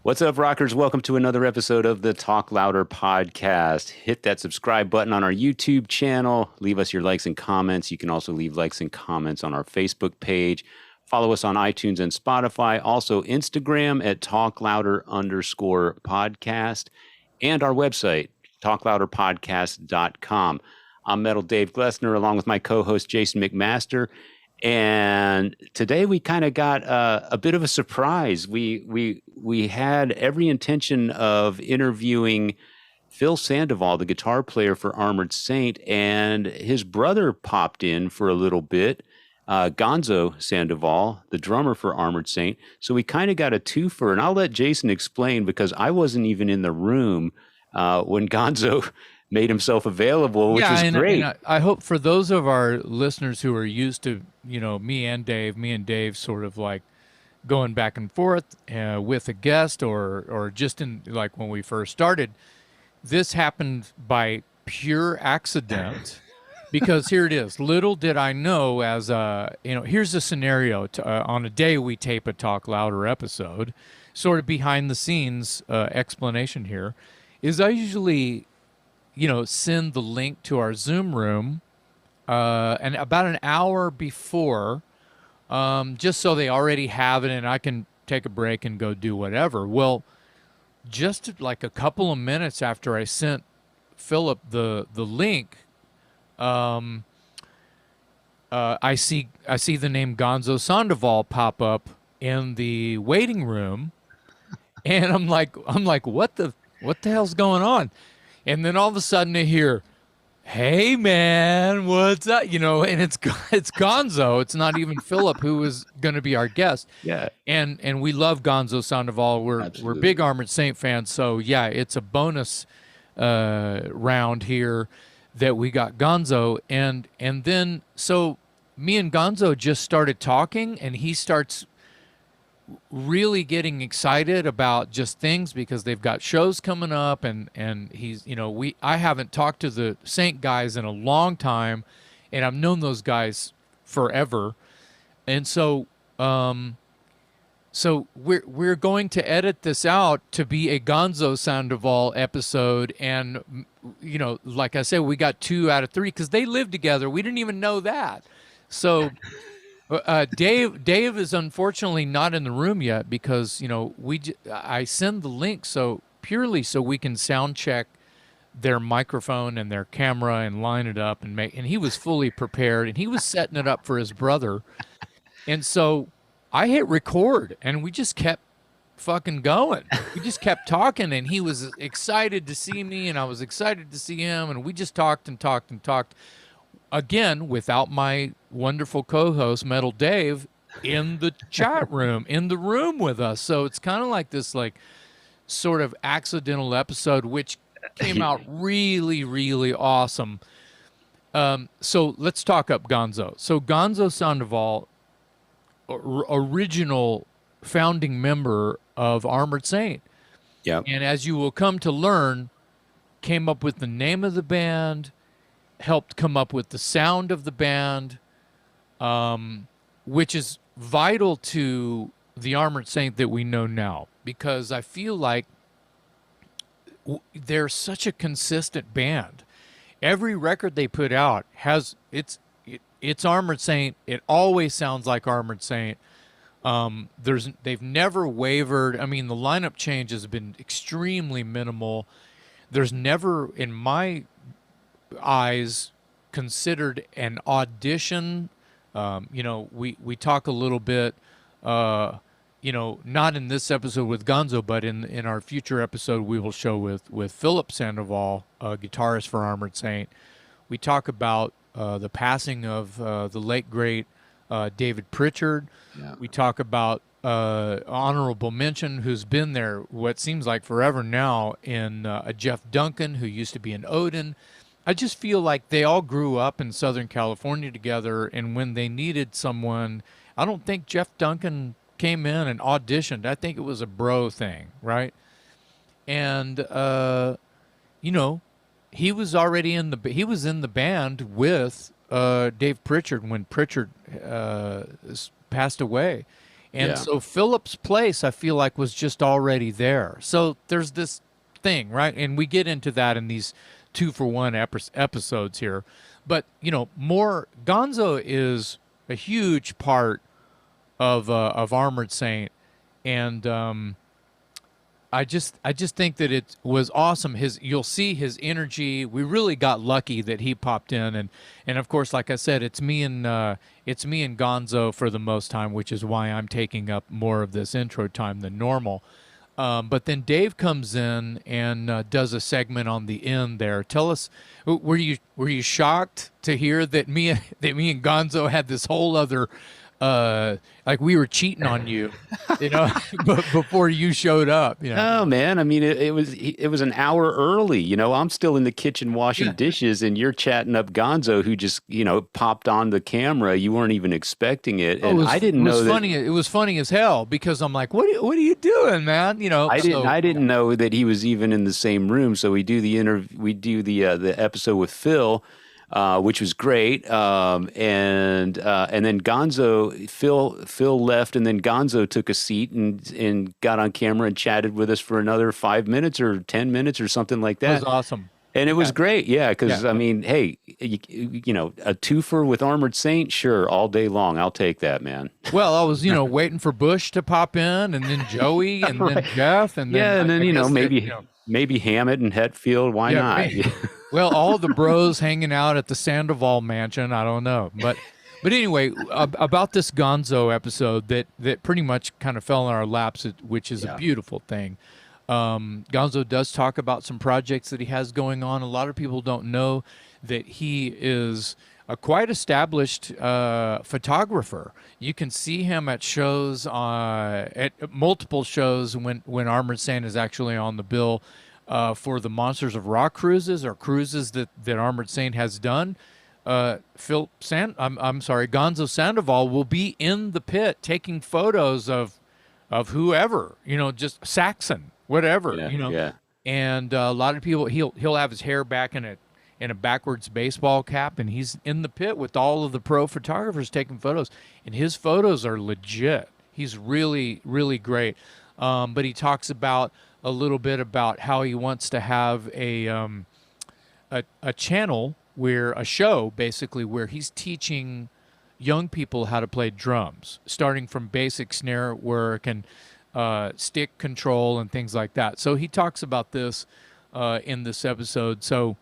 What's up, rockers? Welcome to another episode of the Talk Louder podcast. Hit that subscribe button on our YouTube channel. Leave us your likes and comments. You can also leave likes and comments on our Facebook page. Follow us on iTunes and Spotify. Also, Instagram at talklouder_podcast and our website, talklouderpodcast.com. I'm Metal Dave Glessner along with my co-host Jason McMaster. And today we kind of got a bit of a surprise. We had every intention of interviewing Phil Sandoval, the guitar player for Armored Saint, and his brother popped in for a little bit, Gonzo Sandoval, the drummer for Armored Saint. So we kind of got a twofer, and I'll let Jason explain because I wasn't even in the room when Gonzo made himself available, which was great. And I hope for those of our listeners who are used to, me and Dave sort of like going back and forth with a guest or just in like when we first started, this happened by pure accident because here it is. Little did I know here's a scenario on a day we tape a Talk Louder episode, sort of behind the scenes explanation here is I usually send the link to our Zoom room and about an hour before, just so they already have it and I can take a break and go do whatever. Well, just like a couple of minutes after I sent Philip the link, I see the name Gonzo Sandoval pop up in the waiting room, and I'm like, what the hell's going on? And then all of a sudden I hear, "Hey man, what's up?" And it's Gonzo. It's not even Philip, who was going to be our guest. Yeah. And we love Gonzo Sandoval. We're big Armored Saint fans. So yeah, it's a bonus round here that we got Gonzo. And then so me and Gonzo just started talking, and he starts really getting excited about just things because they've got shows coming up, and he's I haven't talked to the Saint guys in a long time, and I've known those guys forever, and so we're going to edit this out to be a Gonzo Sandoval episode, and like I said, we got 2 out of 3 because they live together. We didn't even know that, so. Dave is unfortunately not in the room yet because I send the link purely so we can sound check their microphone and their camera and line it up and he was fully prepared and he was setting it up for his brother, and so I hit record and we just kept fucking going. We just kept talking, and he was excited to see me and I was excited to see him, and we just talked and talked and talked. Again, without my wonderful co-host, Metal Dave, in the chat room, in the room with us. So it's kind of like this sort of accidental episode, which came out really, really awesome. So let's talk up Gonzo. So Gonzo Sandoval, original founding member of Armored Saint. Yeah. And as you will come to learn, came up with the name of the band, helped come up with the sound of the band, which is vital to the Armored Saint that we know now, because I feel like they're such a consistent band. Every record they put out has it's Armored Saint. It always sounds like Armored Saint. They've never wavered. I mean, the lineup change has been extremely minimal. There's never, in my eyes, considered an audition. We talk a little bit, not in this episode with Gonzo, but in our future episode we will show with Philip Sandoval, guitarist for Armored Saint. We talk about the passing of the late great David Pritchard. Yeah. We talk about honorable mention, who's been there what seems like forever now, in a Jeff Duncan, who used to be in Odin. I just feel like they all grew up in Southern California together, and when they needed someone, I don't think Jeff Duncan came in and auditioned. I think it was a bro thing, right? And he was already in the band with Dave Pritchard when Pritchard passed away, And so Philip's place, I feel like, was just already there. So there's this thing, right? And we get into that in these 2-for-1 episodes here. But, you know, more Gonzo is a huge part of Armored Saint. And I just think that it was awesome. You'll see his energy. We really got lucky that he popped in, and of course, like I said, it's me and Gonzo for the most time, which is why I'm taking up more of this intro time than normal. But then Dave comes in and does a segment on the end there. Tell us, were you shocked to hear that me and Gonzo had this whole other like we were cheating on you, you know, before you showed up, you know? Oh man, I mean, it was an hour early. You know, I'm still in the kitchen washing dishes, and you're chatting up Gonzo, who just popped on the camera. You weren't even expecting it, and I didn't know that. Funny. It was funny as hell because I'm like, what are you doing, man? You know, I didn't know that he was even in the same room. So we do the episode with Phil. Which was great, and then Phil left, and then Gonzo took a seat and got on camera and chatted with us for another 5 minutes or 10 minutes or something like that. It was awesome, and it was great, yeah. Because I mean, hey, you know, a twofer with Armored Saint, sure, all day long, I'll take that, man. Well, I was waiting for Bush to pop in, and then Joey, and then Jeff, and then maybe Hammett and Hetfield. Why not? Well, all the bros hanging out at the Sandoval mansion. I don't know, but anyway, about this Gonzo episode that pretty much kind of fell in our laps, which is a beautiful thing. Gonzo does talk about some projects that he has going on. A lot of people don't know that he is a quite established photographer. You can see him at shows, at multiple shows when Armored Saint is actually on the bill. For the Monsters of Rock cruises or cruises that Armored Saint has done, Gonzo Sandoval will be in the pit taking photos of whoever, just Saxon, whatever, And a lot of people, he'll have his hair back in a backwards baseball cap, and he's in the pit with all of the pro photographers taking photos, and his photos are legit. He's really, really great. But he talks about a little bit about how he wants to have a channel a show basically where he's teaching young people how to play drums, starting from basic snare work and stick control and things like that. So he talks about this in this episode. So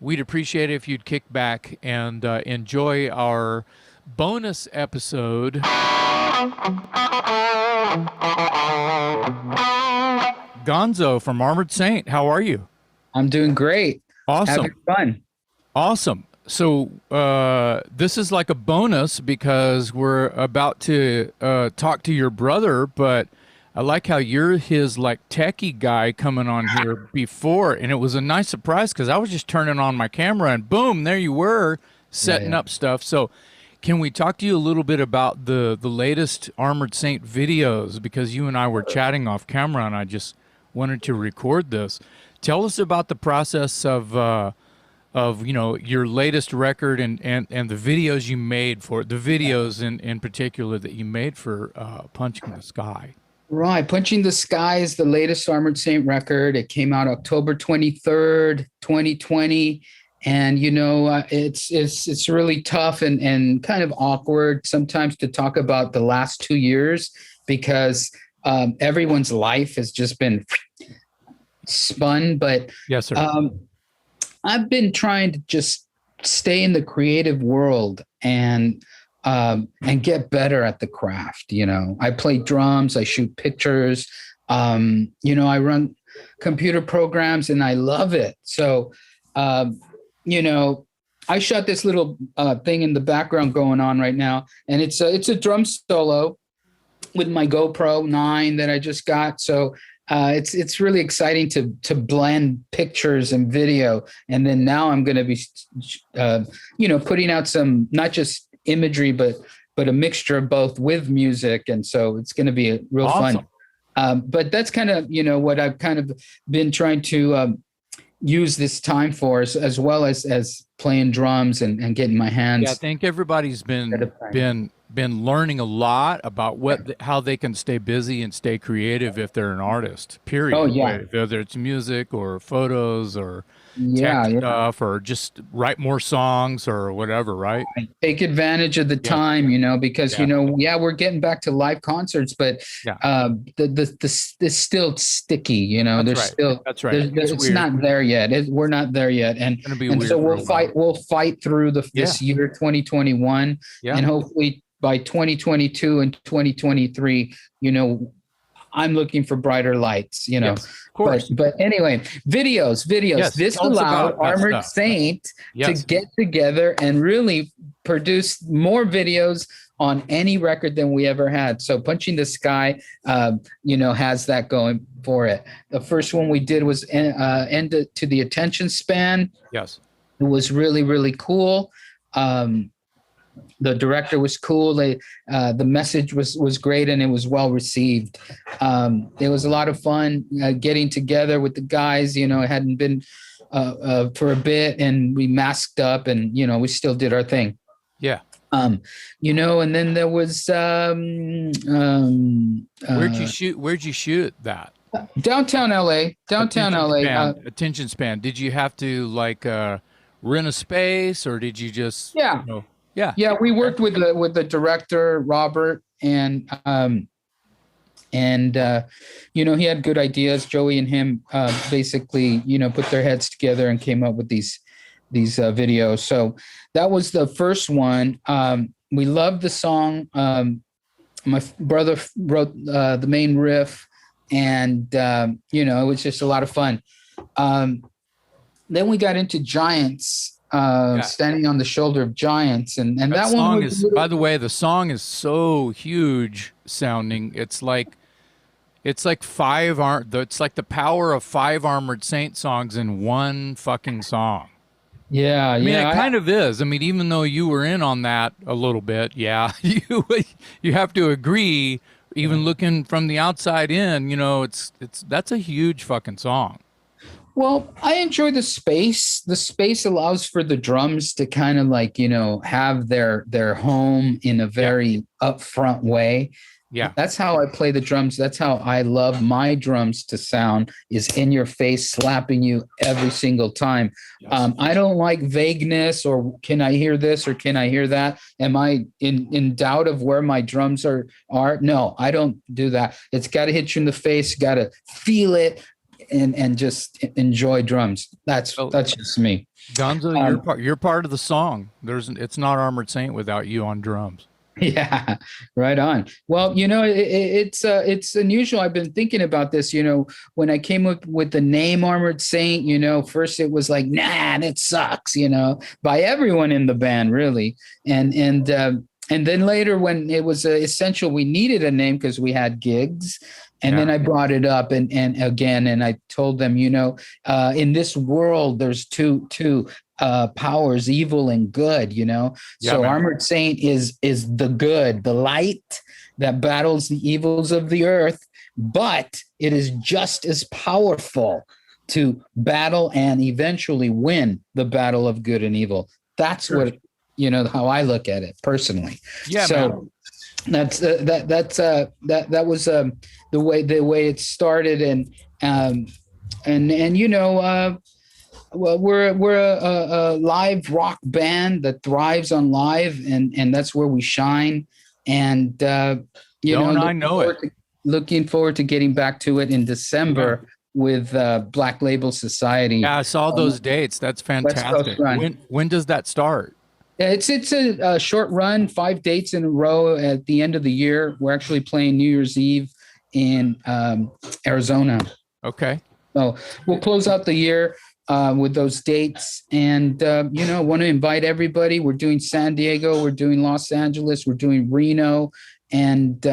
we'd appreciate it if you'd kick back and enjoy our bonus episode. Gonzo from Armored Saint, how are you? I'm doing great. Awesome. Having fun. Awesome. So this is like a bonus because we're about to talk to your brother, but I like how you're his like techie guy coming on here before, and it was a nice surprise because I was just turning on my camera and boom, there you were setting up stuff. So can we talk to you a little bit about the latest Armored Saint videos? Because you and I were chatting off camera, and I just wanted to record this. Tell us about the process of your latest record and the videos you made for the videos in particular that you made for Punching the Sky. Right. Punching the Sky is the latest Armored Saint record. It came out October 23rd, 2020. And, it's really tough and kind of awkward sometimes to talk about the last 2 years because everyone's life has just been spun. But yes, sir. I've been trying to just stay in the creative world and get better at the craft. I play drums, I shoot pictures, I run computer programs and I love it. So, I shot this little thing in the background going on right now, and it's a drum solo with my GoPro 9 that I just got. So it's really exciting to blend pictures and video, and then now I'm going to be putting out some not just imagery but a mixture of both with music, and so it's going to be real awesome. Fun. But that's kind of what I've kind of been trying to use this time for, as well as playing drums and getting my hands. Yeah, I think everybody's been been learning a lot about how they can stay busy and stay creative if they're an artist. Period. Oh yeah, Whether it's music or photos or tech yeah, yeah. stuff or just write more songs or whatever. Right? Take advantage of the Yeah. time, because Yeah. yeah, we're getting back to live concerts, but Yeah. it's still sticky, That's there's right. still That's right. It's it's weird. not there yet. We're not there yet, It's gonna be and so weird for a while. we'll fight through Yeah. this year 2021, Yeah. and hopefully by 2022 and 2023, I'm looking for brighter lights, Yes. Of course. But anyway, videos. Yes. This Tell us allowed about that Armored stuff. Saint to Yes. get together and really produce more videos on any record than we ever had. So Punching the Sky, has that going for it. The first one we did was End to the Attention Span. Yes. It was really, really cool. The director was cool. The message was great, and it was well received. It was a lot of fun getting together with the guys. It hadn't been for a bit, and we masked up, and we still did our thing. Yeah. And then there was Where'd you shoot that? downtown LA. Attention span. Did you have to rent a space, or did you just? Yeah. Yeah. We worked with the director Robert, and he had good ideas. Joey and him basically put their heads together and came up with these videos. So that was the first one. We loved the song. My brother wrote the main riff, and it was just a lot of fun. Then we got into Giants. Standing on the Shoulder of Giants, and that song one is, by the way, the song is so huge sounding. It's like it's like the power of 5 Armored Saint songs in one fucking song. Yeah, I mean, it kind of is. I mean, even though you were in on that a little bit, yeah, you have to agree. Even looking from the outside in, that's a huge fucking song. Well, I enjoy the space. The space allows for the drums to kind of have their home in a very upfront way. Yeah. That's how I play the drums. That's how I love my drums to sound, is in your face, slapping you every single time. Yes. I don't like vagueness, or can I hear this or can I hear that? Am I in doubt of where my drums are? No, I don't do that. It's got to hit you in the face, got to feel it. And just enjoy drums. That's just me. Gonzo, you're part of the song. It's not Armored Saint without you on drums. Yeah, right on. Well, it's unusual. I've been thinking about this. When I came up with the name Armored Saint, first it was like, nah, that sucks. By everyone in the band, really. And then later, when it was essential, we needed a name because we had gigs. And then I brought it up and again, and I told them, in this world, there's two powers, evil and good, So Armored Saint is the good, the light that battles the evils of the earth, but it is just as powerful to battle and eventually win the battle of good and evil. That's what, how I look at it personally. Yeah. So man. that was the way it started, and well, we're a live rock band that thrives on live, and that's where we shine. And looking forward to getting back to it in December with Black Label Society. Yeah, I saw those dates. That's fantastic. When does that start? It's a short run, 5 dates in a row at the end of the year. We're actually playing New Year's Eve in Arizona. Okay. So we'll close out the year with those dates, and want to invite everybody. We're doing San Diego, we're doing Los Angeles, we're doing Reno, and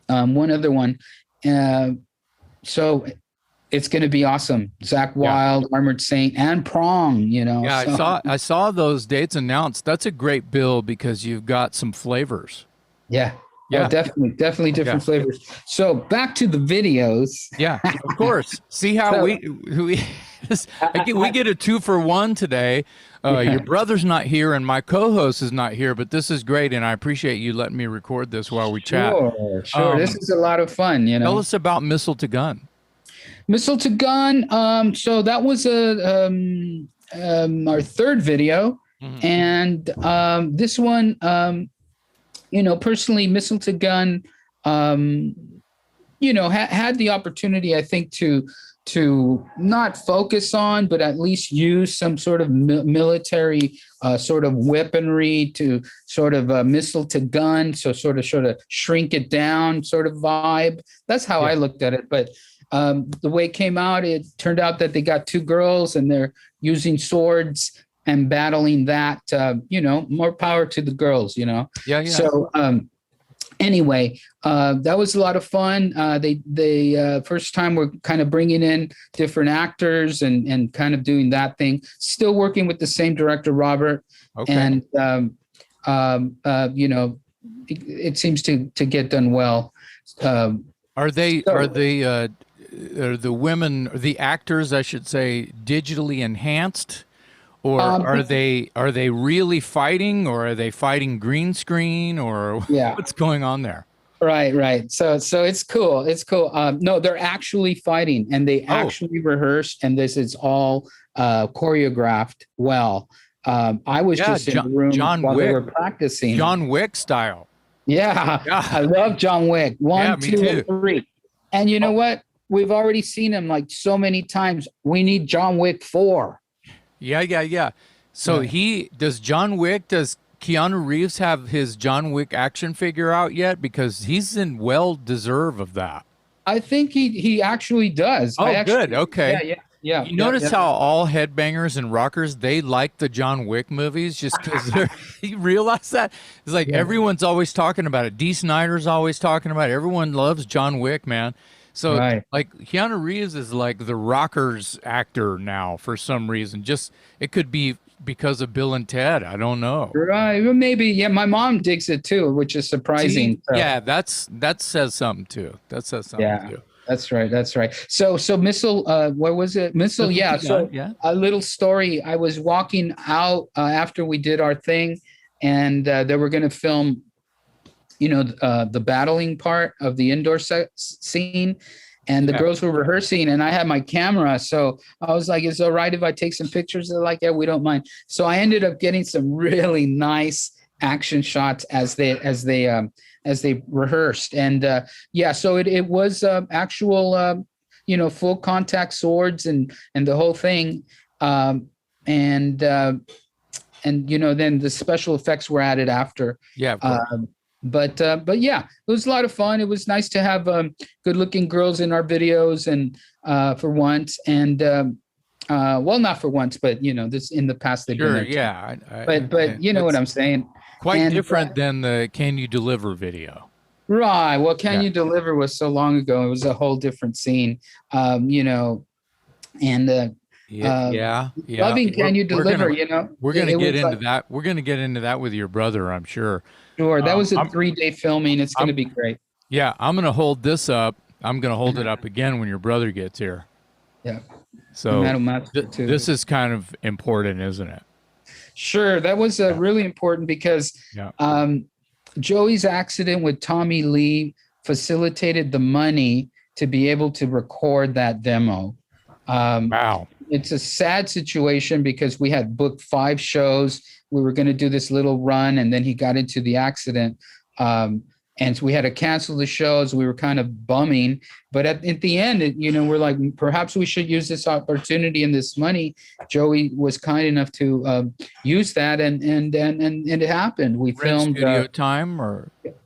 one other one. So it's going to be awesome. Zach Wild, Armored Saint, and Prong. Yeah, so. I saw those dates announced. That's a great bill because you've got some flavors. Yeah. Yeah, definitely different flavors. So back to the videos. Yeah, of course. See how we We get a 2-for-1 today. Your brother's not here, and my co-host is not here, but this is great, and I appreciate you letting me record this while we chat. Sure. This is a lot of fun, you know. Tell us about Missile to Gun. Missile to Gun. So that was our third video, and this one, personally, Missile to Gun, had the opportunity, I think, to not focus on, but at least use some sort of military sort of weaponry to sort of missile to gun, so sort of shrink it down sort of vibe. That's how I looked at it. But the way it came out, it turned out that they got two girls and they're using swords and battling that. More power to the girls. Yeah. So anyway, that was a lot of fun. They first time we're kind of bringing in different actors and kind of doing that thing. Still working with the same director, Robert. Okay. And it seems to get done well. Are the women, the actors, I should say, digitally enhanced? Or are they really fighting, or are they fighting green screen, or what's going on there? Right. So it's cool. No, they're actually fighting, and they actually rehearsed, and this is all choreographed well. I was just in the room while they were practicing. John Wick style. Yeah. I love John Wick. 1, 2, and 3. And you know what? We've already seen him like so many times. We need John Wick 4. Yeah. So does Keanu Reeves have his John Wick action figure out yet? Because he's in well-deserved of that. I think he actually does. Good. Okay. Yeah. You notice how all headbangers and rockers, they like the John Wick movies just because you realize that? It's like everyone's always talking about it. Dee Snider's always talking about it. Everyone loves John Wick, man. So like Keanu Reeves is like the rockers actor now for some reason. Just it could be because of Bill and Ted. I don't know. Right. Well, maybe. Yeah. My mom digs it too, which is surprising. Yeah. That says something too. Too. That's right. So Missile, what was it? Missile. Yeah. So a little story. I was walking out after we did our thing, and they were going to film the battling part of the indoor scene, and the girls were rehearsing, and I had my camera. So I was like, is it all right if I take some pictures? They're like, yeah, we don't mind. So I ended up getting some really nice action shots as they rehearsed. And so it was actual, full contact swords and the whole thing. And then the special effects were added after. Yeah. But yeah, it was a lot of fun. It was nice to have good-looking girls in our videos, and for once, and not for once, but this in the past they've been there. Yeah. But you know what I'm saying. Quite different than the Can You Deliver video. Right. Well, Can You Deliver was so long ago. It was a whole different scene. And loving Can You Deliver, we're going to get into that. We're going to get into that with your brother, I'm sure. Sure. That was a 3-day filming. It's going to be great. Yeah. I'm going to hold this up. I'm going to hold it up again when your brother gets here. Yeah. So this is kind of important, isn't it? Sure. That was really important because Joey's accident with Tommy Lee facilitated the money to be able to record that demo. Wow. It's a sad situation because we had booked 5 shows. We were going to do this little run, and then he got into the accident. And so we had to cancel the shows. We were kind of bumming. But at the end, we're like, perhaps we should use this opportunity and this money. Joey was kind enough to use that, and it happened. We filmed studio time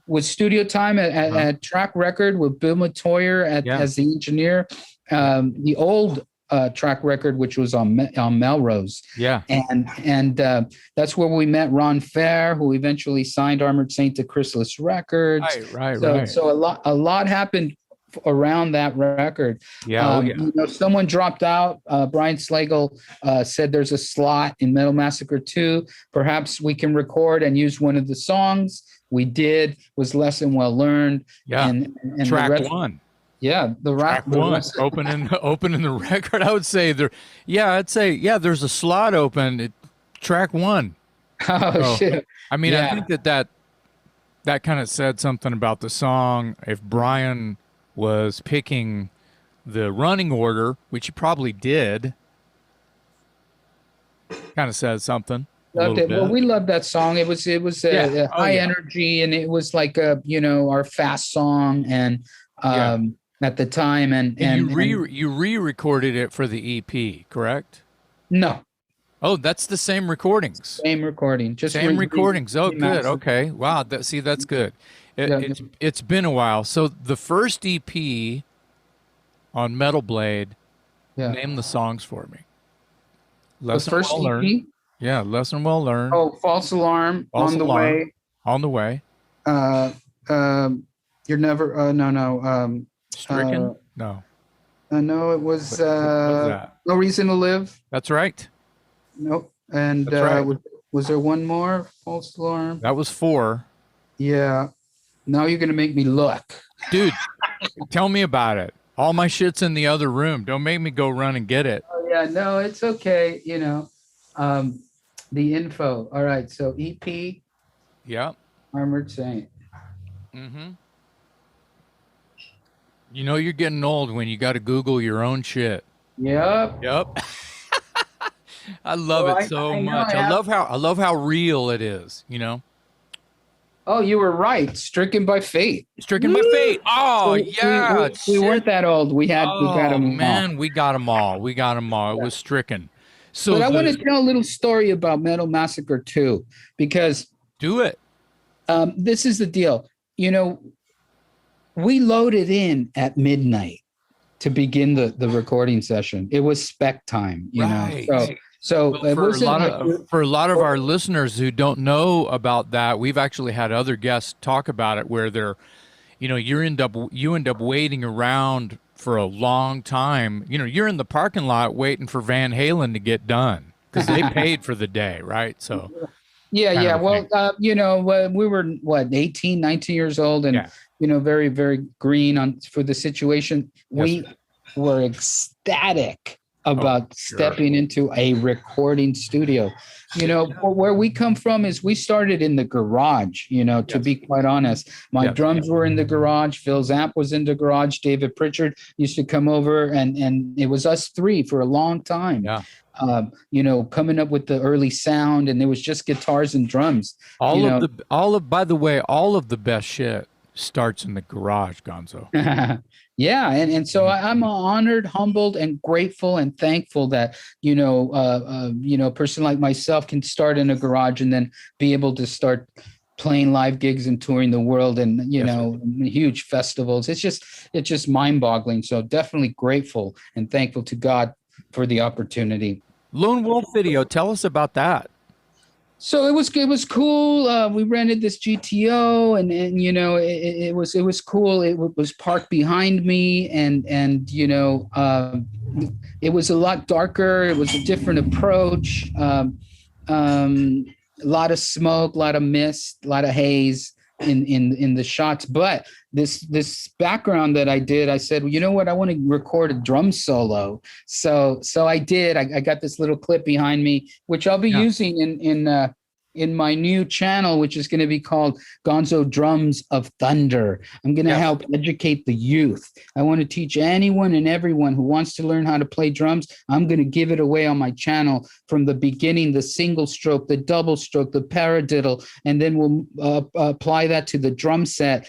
with studio time at Track Record with Bill Matoyer as the engineer. The old Track Record, which was on Melrose. Yeah. And that's where we met Ron Fair, who eventually signed Armored Saint to Chrysalis Records. Right. So a lot happened around that record. Someone dropped out. Brian Slagle said there's a slot in Metal Massacre 2. Perhaps we can record and use one of the songs. We did. Was lesson well learned. Yeah. And track 1. Yeah, Track one, opening the record. I would say there. Yeah, there's a slot open. Track one. Oh So, shit. I mean, I Yeah. think that kind of said something about the song. If Brian was picking the running order, which he probably did, kind of said something a Loved little it. Well, bit. we loved that song. It was Yeah. a Oh high yeah. energy, and it was like our fast song, and Yeah. at the time, And and you re-recorded it for the EP, correct? no, Oh, that's the same recordings. same recording, just Same recordings. Oh, good. remastered. Okay. Wow. See, that's good. Yeah. It's been a while. So the first EP on Metal Blade, Yeah. name the songs for me. The Lesson first well EP. learned. Yeah, lesson well learned. Oh, False Alarm, False On the alarm. Way. On the way. Uh, you're never. No. Stricken. No. No, it was What was that? No Reason to Live. That's right. Nope. And That's right. was there one more? False Alarm. That was 4. Yeah. Now you're gonna make me look. Dude, tell me about it. All my shit's in the other room. Don't make me go run and get it. Oh yeah, no, it's okay. The info. All right. So EP, Yep. Armored Saint. Mm-hmm. You know you're getting old when you got to Google your own shit. Yep. Yep. I love Oh, it so I know, much. I love how real it is, you know. Oh, you were right. Stricken by Fate. Stricken by Fate. Oh, yeah. We weren't that old. We got Oh, them. man, we got them all. We got them all. It was Stricken. So But I want to tell a little story about Metal Massacre 2, because do it. this is the deal. We loaded in at midnight to begin the recording session. It was spec time, Right. know. So Well, it for wasn't a lot of our listeners who don't know about that, we've actually had other guests talk about it where they're, you end up waiting around for a long time. You're in the parking lot waiting for Van Halen to get done because they paid for the day, right? So yeah. Well, we were 18, 19 years old, and very, very green for the situation. Yes, We were ecstatic about stepping into a recording studio. Where we come from is we started in the garage, to be quite honest. My drums were in the garage. Phil's amp was in the garage. David Pritchard used to come over, and it was us three for a long time. Yeah. Coming up with the early sound, and there was just guitars and drums. By the way, all of the best shit starts in the garage, Gonzo. Yeah, and so I'm honored, humbled, and grateful and thankful that a person like myself can start in a garage and then be able to start playing live gigs and touring the world, and huge festivals. It's just mind-boggling. So definitely grateful and thankful to God for the opportunity. Lone Wolf Video, tell us about that. So it was cool. We rented this GTO, and it was cool. It was parked behind me, and it was a lot darker. It was a different approach. A lot of smoke, a lot of mist, a lot of haze in the shots. But this background that I did, I said, well, you know what? I want to record a drum solo. So I did. I got this little clip behind me, which I'll be using in my new channel, which is going to be called Gonzo Drums of Thunder. I'm going to help educate the youth. I want to teach anyone and everyone who wants to learn how to play drums. I'm going to give it away on my channel from the beginning, the single stroke, the double stroke, the paradiddle, and then we'll apply that to the drum set,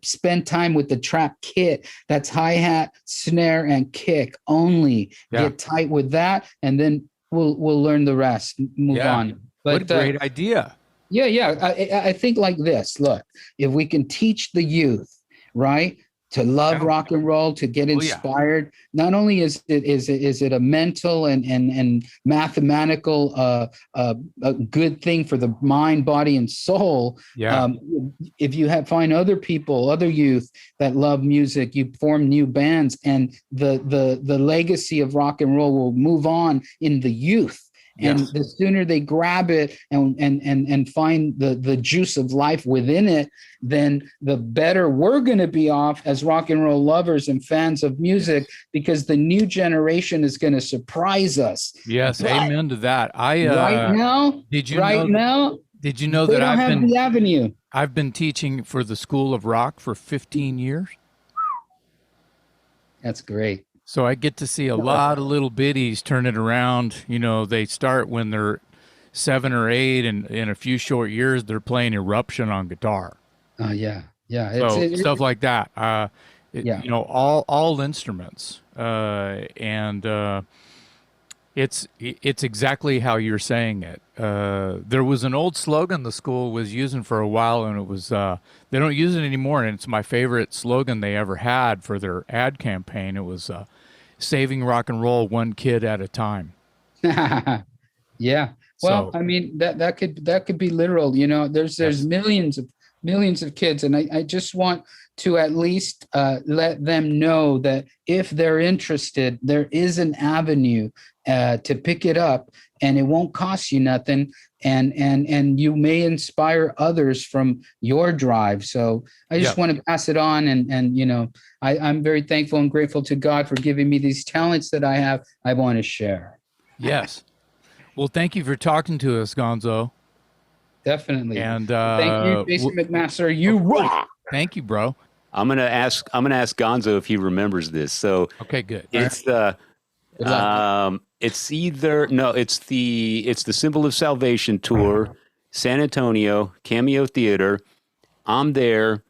spend time with the trap kit. That's hi-hat, snare, and kick only. Get tight with that, and then we'll learn the rest, move on. What a great idea. Yeah. I think like this. Look, if we can teach the youth, right, to love rock and roll, to get inspired, not only is it a mental and mathematical a good thing for the mind, body, and soul. If you find other people, other youth that love music, you form new bands, and the legacy of rock and roll will move on in the youth. And Yes. the sooner they grab it and find the juice of life within it, then the better we're going to be off as rock and roll lovers and fans of music, because the new generation is going to surprise us. Yes, But amen to that. right now, did you right know that, now, did you know they that don't have the avenue. I've been teaching for the School of Rock for 15 years? That's great. So I get to see a lot of little biddies turn it around. You know, they start when they're 7 or 8, and in a few short years, they're playing Eruption on guitar. Yeah. Yeah. So stuff like that. Yeah. You know, all instruments, and it's exactly how you're saying it. There was an old slogan the school was using for a while, and it was they don't use it anymore, and it's my favorite slogan they ever had for their ad campaign. It was "Saving rock and roll one kid at a time." Yeah. Well, So I mean, that could be literal. You know, there's yes. millions of kids, and I just want to at least let them know that if they're interested, there is an avenue to pick it up, and it won't cost you nothing, and you may inspire others from your drive. So I just want to pass it on, and you know, I'm very thankful and grateful to God for giving me these talents that I have. I want to share. Yes. Well, thank you for talking to us, Gonzo. Definitely. And Thank you, Jason McMaster. You rock. Thank you, bro. I'm gonna ask Gonzo if he remembers this. So Okay, good. it's Good luck. it's the Symbol of Salvation tour, San Antonio, Cameo Theater. I'm there.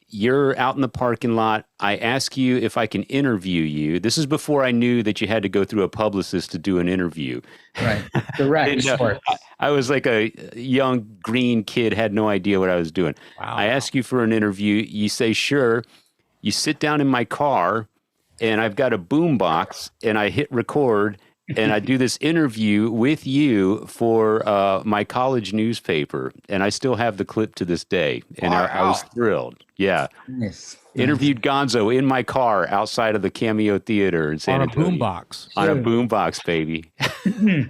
You're out in the parking lot. I ask you if I can interview you. This is before I knew that you had to go through a publicist to do an interview. Right. Direct. I was like a young green kid, had no idea what I was doing. Wow. I ask you for an interview. You say, sure. You sit down in my car, and I've got a boom box, and I hit record, and I do this interview with you for my college newspaper, and I still have the clip to this day, and I was thrilled. Yeah. Nice. Interviewed Gonzo in my car outside of the Cameo Theater in San Antonio. On a boombox. On a boombox, baby.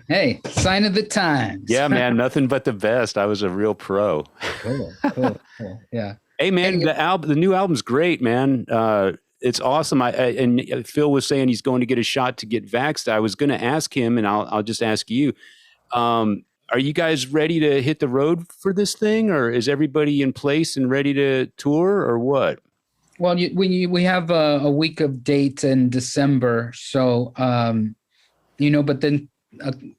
Hey, sign of the times. Yeah, man, nothing but the best. I was a real pro. Cool. Yeah. Hey, man, the new album's great, man. It's awesome. And Phil was saying he's going to get a shot to get vaxxed. I was going to ask him, and I'll just ask you. Are you guys ready to hit the road for this thing, or is everybody in place and ready to tour, or what? Well, we have a week of dates in December, so you know, but then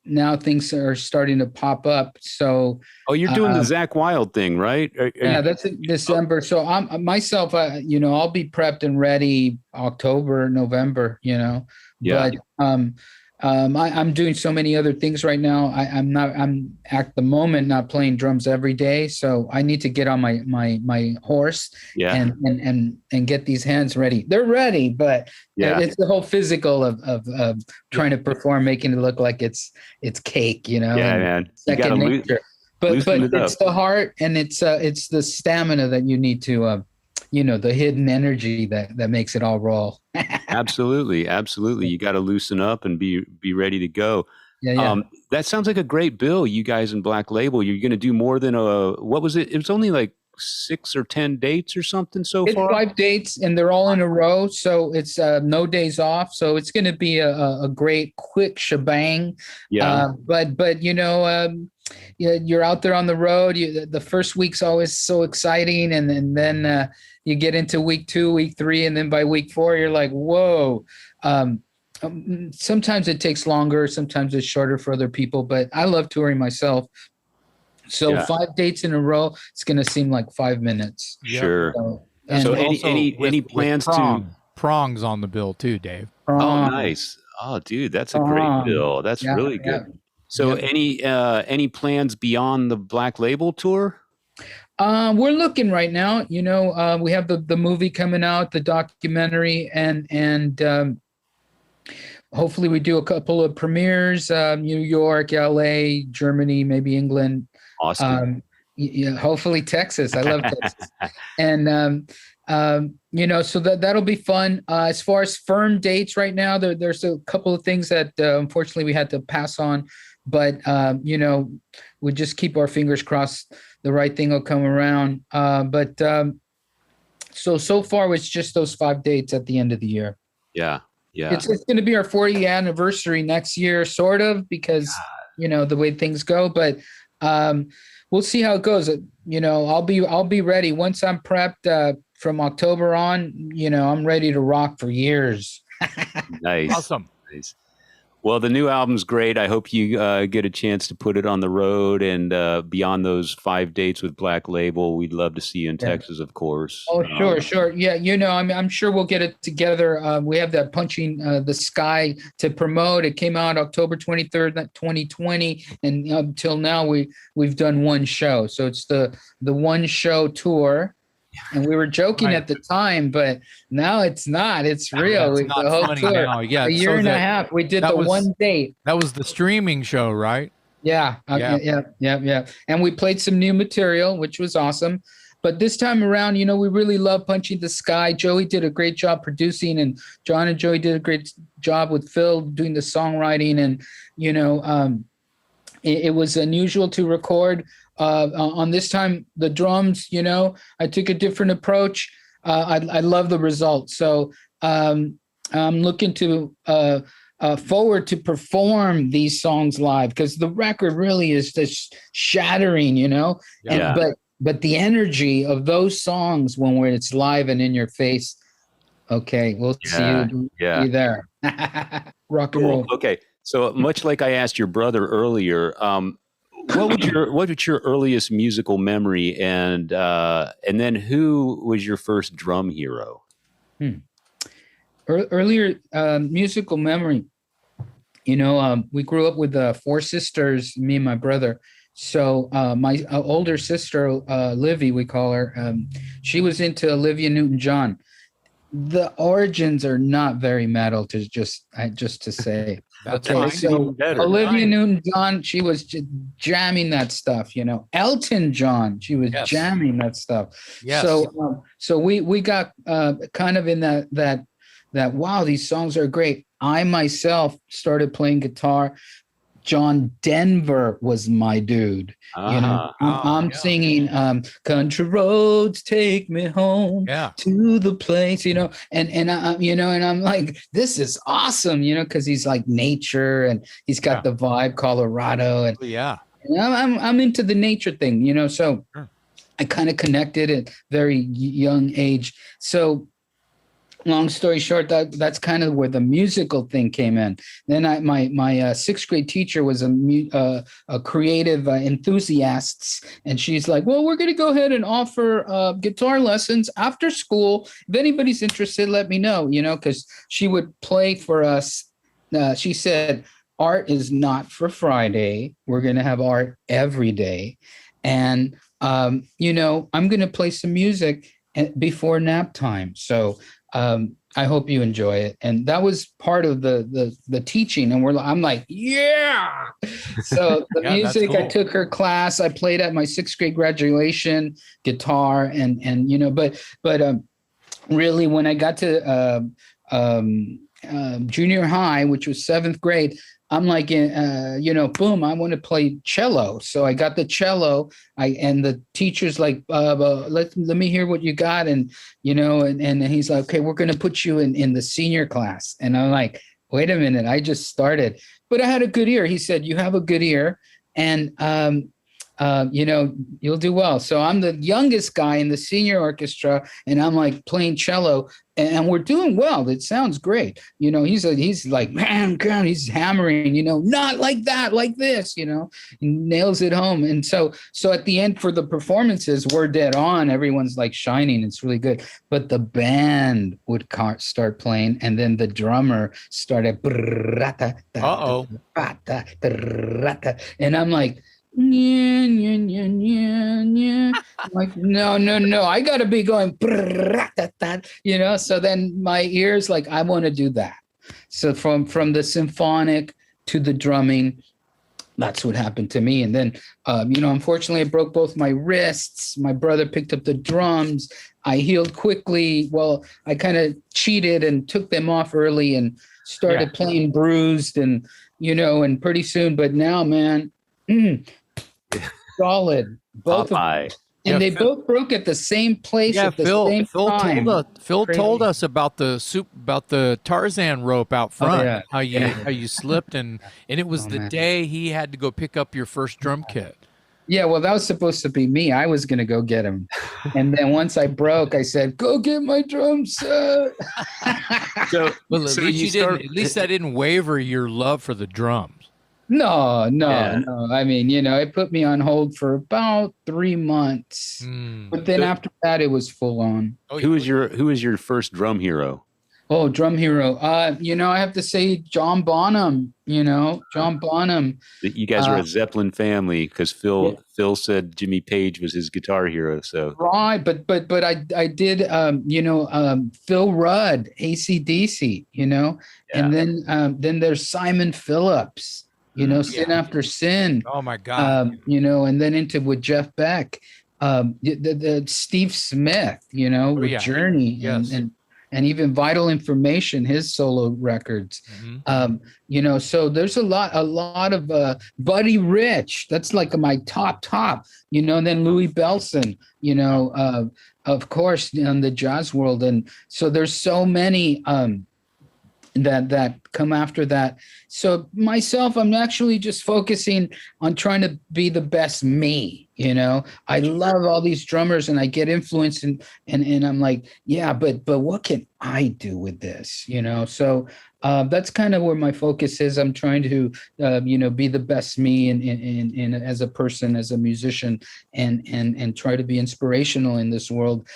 now things are starting to pop up. So, you're doing the Zakk Wylde thing, right? Yeah, that's in December. So I'm myself, you know, I'll be prepped and ready October, November. You know, yeah. But I'm doing so many other things right now. I'm at the moment not playing drums every day, so I need to get on my horse and get these hands ready. They're ready, but it's the whole physical of trying to perform, making it look like it's cake, you know. Yeah, man. Second nature. But it's the heart, and it's the stamina that you need to you know, the hidden energy that makes it all roll. Absolutely. You got to loosen up and be ready to go. Yeah. That sounds like a great bill, you guys in Black Label. You're going to do more than what was it? It was only like 6 or 10 dates or something so far? It's 5 dates, and they're all in a row, so it's no days off. So it's going to be a great, quick shebang. Yeah. But you know, you're out there on the road. The first week's always so exciting, and then you get into week 2, week 3, and then by week 4, you're like, whoa. Sometimes it takes longer, sometimes it's shorter for other people, but I love touring myself. So 5 dates in a row, it's going to seem like 5 minutes. Sure. So any plans to prongs on the bill too, Dave? Oh, nice. Oh, dude, that's a great bill. That's really good. So any plans beyond the Black Label tour? We're looking right now. You know, we have the movie coming out, the documentary, and hopefully we do a couple of premieres, New York, LA, Germany, maybe England. Awesome. Hopefully Texas. I love Texas. And So that'll be fun. As far as firm dates right now, there's a couple of things that unfortunately we had to pass on, but we just keep our fingers crossed the right thing will come around. So far it's just those 5 dates at the end of the year. Yeah. Yeah. It's going to be our 40th anniversary next year, sort of, because the way things go. But we'll see how it goes. I'll be ready once I'm prepped from October on. I'm ready to rock for years. Nice. Awesome. Nice. Well, the new album's great. I hope you get a chance to put it on the road and beyond those 5 dates with Black Label. We'd love to see you in Texas, of course. Oh, sure. Yeah, I'm sure we'll get it together. We have that Punching the Sky to promote. It came out October 23rd, 2020, and until now we've done one show. So it's the one show tour. And we were joking at the time, but now it's not. It's real. That's not the whole funny tour. now. Yeah, a year and a half. We did the one date. That was the streaming show, right? Yeah. And we played some new material, which was awesome. But this time around, we really love Punching the Sky. Joey did a great job producing, and John and Joey did a great job with Phil doing the songwriting. And, it was unusual to record on this time. The drums, I took a different approach. I love the result. So I'm looking to forward to perform these songs live, because the record really is just shattering, Yeah. But the energy of those songs when it's live and in your face. Okay, we'll see you there. Rock and roll. Okay. So much like I asked your brother earlier, what was your earliest musical memory, and then who was your first drum hero? Earlier musical memory. We grew up with 4 sisters, me and my brother. So my older sister, Livy, we call her, she was into Olivia Newton-John. The origins are not very metal, just to say. That's okay, fine. so Olivia Newton-John, she was jamming that stuff. Elton John, she was jamming that stuff. Yes. So we got kind of in that wow, these songs are great. I myself started playing guitar. John Denver was my dude. I'm singing "Country Roads Take Me Home to the Place," and I'm like, this is awesome, because he's like nature, and he's got the vibe, Colorado, and I'm into the nature thing, so I kind of connected at very young age. So long story short, that's kind of where the musical thing came in. Then my 6th grade teacher was a creative enthusiast, and she's like, well, we're going to go ahead and offer guitar lessons after school. If anybody's interested, let me know, because she would play for us. She said, art is not for Friday. We're going to have art every day. And, I'm going to play some music before nap time. So I hope you enjoy it. And that was part of the teaching. And I'm like, yeah. So the music, cool. I took her class. I played at my 6th grade graduation guitar, and but really when I got to junior high, which was 7th grade, I'm like, boom, I want to play cello. So I got the cello. And the teacher's like, let me hear what you got. And, and he's like, okay, we're going to put you in the senior class. And I'm like, wait a minute, I just started. But I had a good ear. He said, you have a good ear, and, you'll do well. So I'm the youngest guy in the senior orchestra, and I'm like playing cello, and we're doing well. It sounds great. He's like, man, he's hammering, not like that, like this, he nails it home. And so at the end for the performances, we're dead on. Everyone's like shining. It's really good. But the band would start playing, and then the drummer started. And I'm like, like, no, I gotta be going, so then my ears like, I want to do that. So from the symphonic to the drumming, that's what happened to me. And then unfortunately I broke both my wrists. My brother picked up the drums. I healed quickly. Well, I kind of cheated and took them off early and started playing bruised and, and pretty soon, but now, man, solid. Both of them. Popeye. And they both broke at the same place at the same time. Phil Crazy. told us about the Tarzan rope out front. How you slipped and it was the day he had to go pick up your first drum kit. Yeah, well, that was supposed to be me. I was gonna go get him, and then once I broke, I said, "Go get my drum set." So, Well, at least that didn't waver your love for the drums. No. I mean, it put me on hold for about 3 months, but then after that, it was full on. Who was your first drum hero? Oh, drum hero. I have to say John Bonham. John Bonham. You guys are a Zeppelin family because Phil said Jimmy Page was his guitar hero. So right, but I did Phil Rudd, AC/DC. And then there's Simon Phillips. Sin After Sin. Oh my God. And then with Jeff Beck, the Steve Smith, with Journey, yes. and even Vital Information, his solo records. So there's a lot of Buddy Rich. That's like my top. And then Louis Bellson. Of course, in the jazz world, and so there's so many. That come after that. So myself, I'm actually just focusing on trying to be the best me. I love all these drummers and I get influenced and I'm like, yeah, but what can I do with this? So that's kind of where my focus is. I'm trying to be the best me and as a person, as a musician, and try to be inspirational in this world.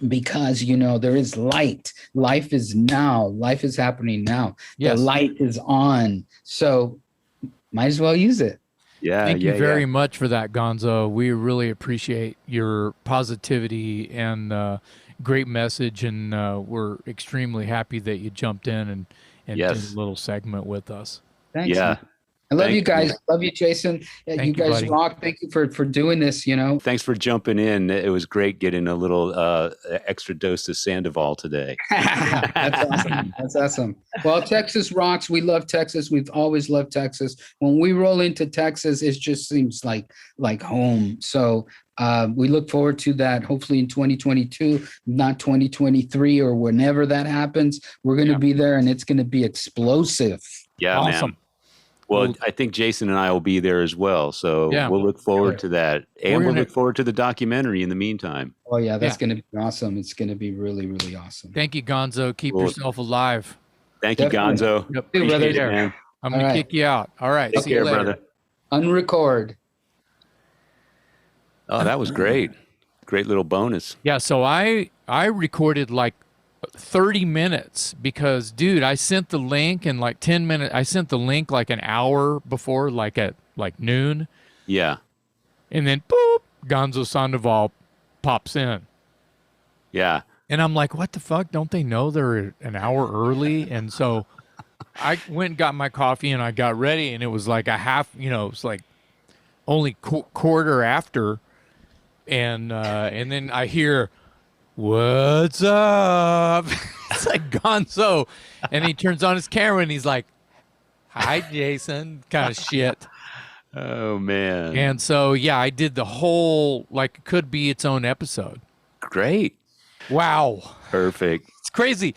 Because there is light. Life is now. Life is happening now. Yes. The light is on. So might as well use it. Yeah. Thank you very much for that, Gonzo. We really appreciate your positivity and great message, and we're extremely happy that you jumped in and did a little segment with us. Thanks. Yeah. Man. I love you guys. Love you, Jason. You guys rock. Thank you for doing this. Thanks for jumping in. It was great getting a little extra dose of Sandoval today. That's awesome. That's awesome. Well, Texas rocks. We love Texas. We've always loved Texas. When we roll into Texas, it just seems like home. So we look forward to that. Hopefully in 2022, not 2023 or whenever that happens. We're going to be there, and it's going to be explosive. Yeah, awesome. Man. Well, I think Jason and I will be there as well. So we'll look forward to that. And we'll look forward to the documentary in the meantime. Oh, yeah, that's going to be awesome. It's going to be really, really awesome. Thank you, Gonzo. Keep yourself alive. Thank you, Gonzo. Yep. Appreciate it, man. I'm going to kick you out. All right. Take care, brother. Unrecord. Oh, that was great. Great little bonus. Yeah, so I recorded like 30 minutes because, dude, I sent the link in like 10 minutes. I sent the link like an hour before, like at like noon. Yeah. And then, boop, Gonzo Sandoval pops in. Yeah. And I'm like, what the fuck? Don't they know they're an hour early? And so I went and got my coffee and I got ready, and it was like a half, it was like only quarter after. And then I hear, "What's up?" It's like Gonzo, and he turns on his camera and he's like, "Hi, Jason," kind of shit. Oh man. And so I did the whole, like, it could be its own episode. Great. Wow. Perfect. It's crazy.